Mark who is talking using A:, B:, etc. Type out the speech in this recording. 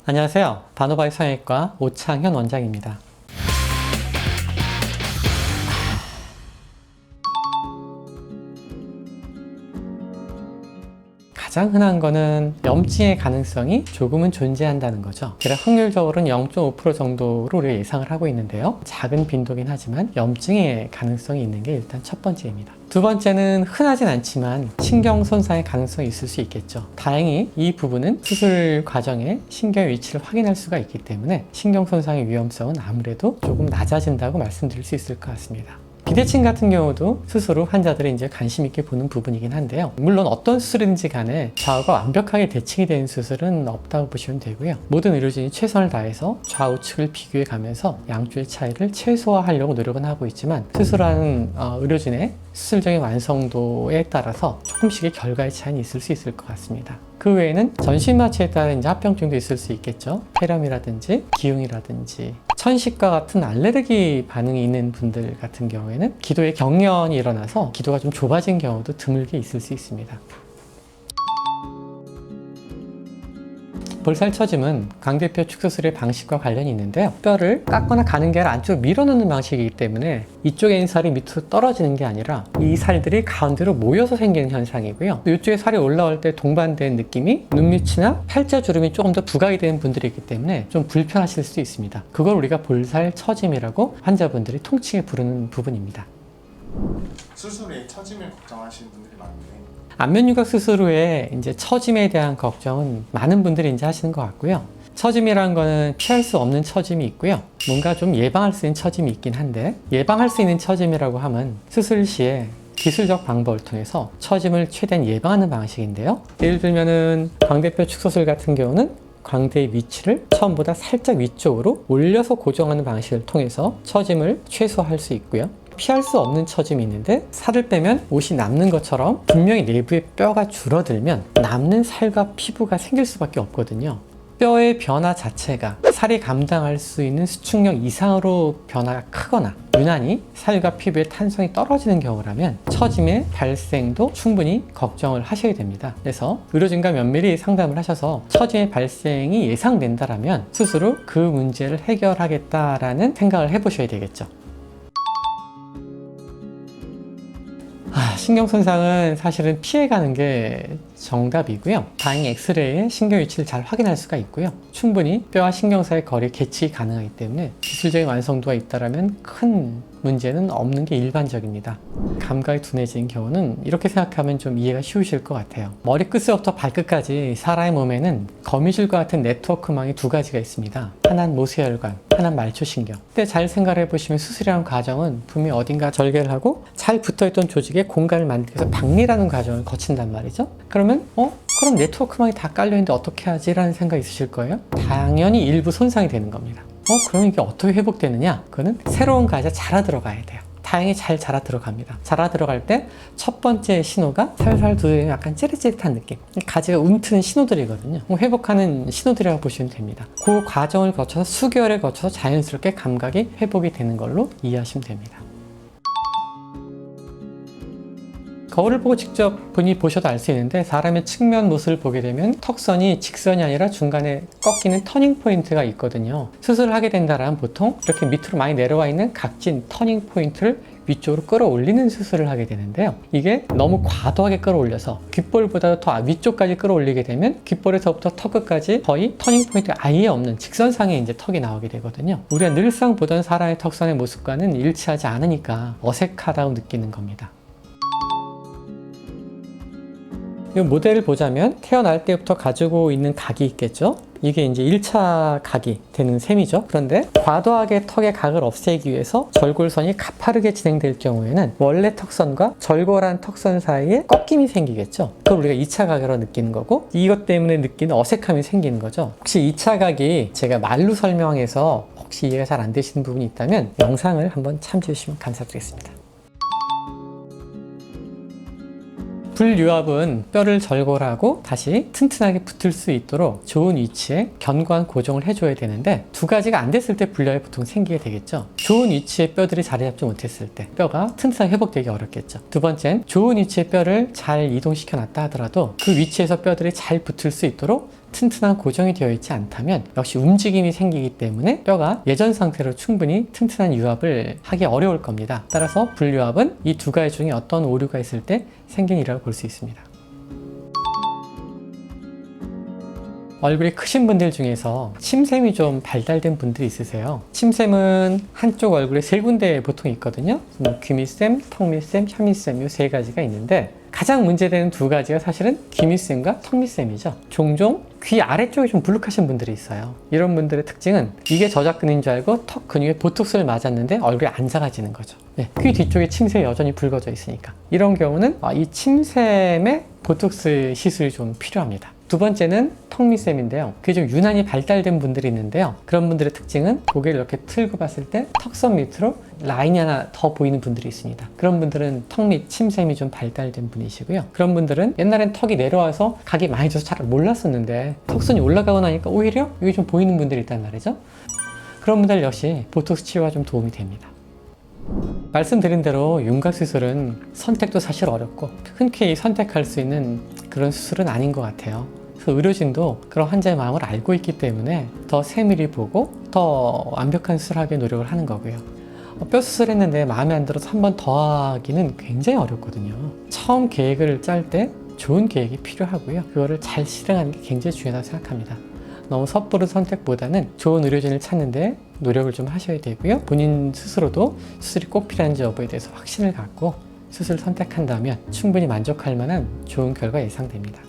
A: 안녕하세요. 반오바이 성형외과 오창현 원장입니다. 가장 흔한 거는 염증의 가능성이 조금은 존재한다는 거죠. 그래 확률적으로는 0.5% 정도로 우리가 예상을 하고 있는데요. 작은 빈도긴 하지만 염증의 가능성이 있는 게 일단 첫 번째입니다. 두 번째는 흔하진 않지만 신경 손상의 가능성이 있을 수 있겠죠. 다행히 이 부분은 수술 과정에 신경의 위치를 확인할 수가 있기 때문에 신경 손상의 위험성은 아무래도 조금 낮아진다고 말씀드릴 수 있을 것 같습니다. 비대칭 같은 경우도 수술 후 환자들이 이제 관심 있게 보는 부분이긴 한데요. 물론 어떤 수술인지 간에 좌우가 완벽하게 대칭이 되는 수술은 없다고 보시면 되고요. 모든 의료진이 최선을 다해서 좌우측을 비교해 가면서 양쪽의 차이를 최소화하려고 노력은 하고 있지만 수술하는 의료진의 수술적인 완성도에 따라서 조금씩의 결과의 차이는 있을 수 있을 것 같습니다. 그 외에는 전신마취에 따라 이제 합병증도 있을 수 있겠죠. 폐렴이라든지 기흉이라든지 천식과 같은 알레르기 반응이 있는 분들 같은 경우에는 기도에 경련이 일어나서 기도가 좀 좁아진 경우도 드물게 있을 수 있습니다. 볼살 처짐은 광대뼈 축소술의 방식과 관련이 있는데요. 뼈를 깎거나 가는 게 아니라 안쪽으로 밀어넣는 방식이기 때문에 이쪽에 있는 살이 밑으로 떨어지는 게 아니라 이 살들이 가운데로 모여서 생기는 현상이고요. 이쪽에 살이 올라올 때 동반된 느낌이 눈밑이나 팔자주름이 조금 더 부각이 되는 분들이 있기 때문에 좀 불편하실 수 있습니다. 그걸 우리가 볼살 처짐이라고 환자분들이 통칭해 부르는 부분입니다.
B: 수술에 처짐을 걱정하시는 분들이 많은데
A: 안면유각 수술 후에 이제 처짐에 대한 걱정은 많은 분들이 이제 하시는 것 같고요. 처짐이라는 거는 피할 수 없는 처짐이 있고요. 뭔가 좀 예방할 수 있는 처짐이 있긴 한데 예방할 수 있는 처짐이라고 하면 수술 시에 기술적 방법을 통해서 처짐을 최대한 예방하는 방식인데요. 예를 들면은 광대뼈 축소술 같은 경우는 광대의 위치를 처음보다 살짝 위쪽으로 올려서 고정하는 방식을 통해서 처짐을 최소화할 수 있고요. 피할 수 없는 처짐이 있는데 살을 빼면 옷이 남는 것처럼 분명히 내부의 뼈가 줄어들면 남는 살과 피부가 생길 수밖에 없거든요. 뼈의 변화 자체가 살이 감당할 수 있는 수축력 이상으로 변화가 크거나 유난히 살과 피부의 탄성이 떨어지는 경우라면 처짐의 발생도 충분히 걱정을 하셔야 됩니다. 그래서 의료진과 면밀히 상담을 하셔서 처짐의 발생이 예상된다라면 수술 후 그 문제를 해결하겠다라는 생각을 해보셔야 되겠죠. 신경 손상은 사실은 피해가는 게 정답이고요. 다행히 엑스레이에 신경 위치를 잘 확인할 수가 있고요. 충분히 뼈와 신경 사이의 거리 계측이 가능하기 때문에 기술적인 완성도가 있다면 큰 문제는 없는 게 일반적입니다. 감각이 둔해진 경우는 이렇게 생각하면 좀 이해가 쉬우실 것 같아요. 머리끝부터 발끝까지 사람의 몸에는 거미줄과 같은 네트워크망이 두 가지가 있습니다. 하나는 모세혈관, 하나는 말초신경. 근데 잘 생각해 보시면 수술이라는 과정은 분명히 어딘가 절개를 하고 잘 붙어있던 조직에 공간을 만들기 위해서 박리라는 과정을 거친단 말이죠. 그러면 그럼 네트워크망이 다 깔려있는데 어떻게 하지? 라는 생각이 있으실 거예요. 당연히 일부 손상이 되는 겁니다. 그럼 이게 어떻게 회복되느냐? 그거는 새로운 가지가 자라 들어가야 돼요. 다행히 잘 자라 들어갑니다. 자라 들어갈 때 첫 번째 신호가 살살 두드리는 약간 찌릿찌릿한 느낌. 가지가 움트는 신호들이거든요. 회복하는 신호들이라고 보시면 됩니다. 그 과정을 거쳐서 수개월에 거쳐서 자연스럽게 감각이 회복이 되는 걸로 이해하시면 됩니다. 거울을 보고 직접 본인이 보셔도 알 수 있는데 사람의 측면 모습을 보게 되면 턱선이 직선이 아니라 중간에 꺾이는 터닝 포인트가 있거든요. 수술을 하게 된다면 보통 이렇게 밑으로 많이 내려와 있는 각진 터닝 포인트를 위쪽으로 끌어올리는 수술을 하게 되는데요. 이게 너무 과도하게 끌어올려서 귓볼보다 더 위쪽까지 끌어올리게 되면 귓볼에서부터 턱 끝까지 거의 터닝 포인트가 아예 없는 직선상의 이제 턱이 나오게 되거든요. 우리가 늘상 보던 사람의 턱선의 모습과는 일치하지 않으니까 어색하다고 느끼는 겁니다. 이 모델을 보자면 태어날 때부터 가지고 있는 각이 있겠죠. 이게 이제 1차 각이 되는 셈이죠. 그런데 과도하게 턱의 각을 없애기 위해서 절골선이 가파르게 진행될 경우에는 원래 턱선과 절골한 턱선 사이에 꺾임이 생기겠죠. 그걸 우리가 2차 각이라고 느끼는 거고 이것 때문에 느끼는 어색함이 생기는 거죠. 혹시 2차 각이 제가 말로 설명해서 혹시 이해가 잘 안 되시는 부분이 있다면 영상을 한번 참조해 주시면 감사드리겠습니다. 불유압은 뼈를 절골하고 다시 튼튼하게 붙을 수 있도록 좋은 위치에 견고한 고정을 해줘야 되는데 두 가지가 안 됐을 때 불유압이 보통 생기게 되겠죠. 좋은 위치에 뼈들이 자리 잡지 못했을 때 뼈가 튼튼하게 회복되기 어렵겠죠. 두 번째는 좋은 위치에 뼈를 잘 이동시켜 놨다 하더라도 그 위치에서 뼈들이 잘 붙을 수 있도록 튼튼한 고정이 되어 있지 않다면 역시 움직임이 생기기 때문에 뼈가 예전 상태로 충분히 튼튼한 유압을 하기 어려울 겁니다. 따라서 불유압은 이 두 가지 중에 어떤 오류가 있을 때 생긴 일이라고 볼 수 있습니다. 얼굴이 크신 분들 중에서 침샘이 좀 발달된 분들이 있으세요. 침샘은 한쪽 얼굴에 3군데 보통 있거든요. 귀밑샘, 턱밑샘, 혀밑샘 이 3가지가 있는데 가장 문제되는 2가지가 사실은 귀밑샘과 턱밑샘이죠. 종종 귀 아래쪽이 좀 불룩하신 분들이 있어요. 이런 분들의 특징은 이게 저작근인 줄 알고 턱 근육에 보톡스를 맞았는데 얼굴이 안 작아지는 거죠. 네, 귀 뒤쪽에 침샘이 여전히 붉어져 있으니까. 이런 경우는 이 침샘에 보톡스 시술이 좀 필요합니다. 두 번째는 턱밑샘인데요. 그게 좀 유난히 발달된 분들이 있는데요. 그런 분들의 특징은 고개를 이렇게 틀고 봤을 때 턱선 밑으로 라인이 하나 더 보이는 분들이 있습니다. 그런 분들은 턱밑 침샘이 좀 발달된 분이시고요. 그런 분들은 옛날엔 턱이 내려와서 각이 많이 져서 잘 몰랐었는데 턱선이 올라가고 나니까 오히려 이게 좀 보이는 분들이 있단 말이죠. 그런 분들 역시 보톡스 치료가 좀 도움이 됩니다. 말씀드린 대로 윤곽 수술은 선택도 사실 어렵고 흔쾌히 선택할 수 있는 그런 수술은 아닌 것 같아요. 그래서 의료진도 그런 환자의 마음을 알고 있기 때문에 더 세밀히 보고 더 완벽한 수술하기 노력을 하는 거고요. 뼈 수술했는데 마음에 안 들어서 한 번 더 하기는 굉장히 어렵거든요. 처음 계획을 짤 때 좋은 계획이 필요하고요. 그거를 잘 실행하는 게 굉장히 중요하다고 생각합니다. 너무 섣부른 선택보다는 좋은 의료진을 찾는데 노력을 좀 하셔야 되고요. 본인 스스로도 수술이 꼭 필요한지 여부에 대해서 확신을 갖고 수술을 선택한다면 충분히 만족할 만한 좋은 결과 예상됩니다.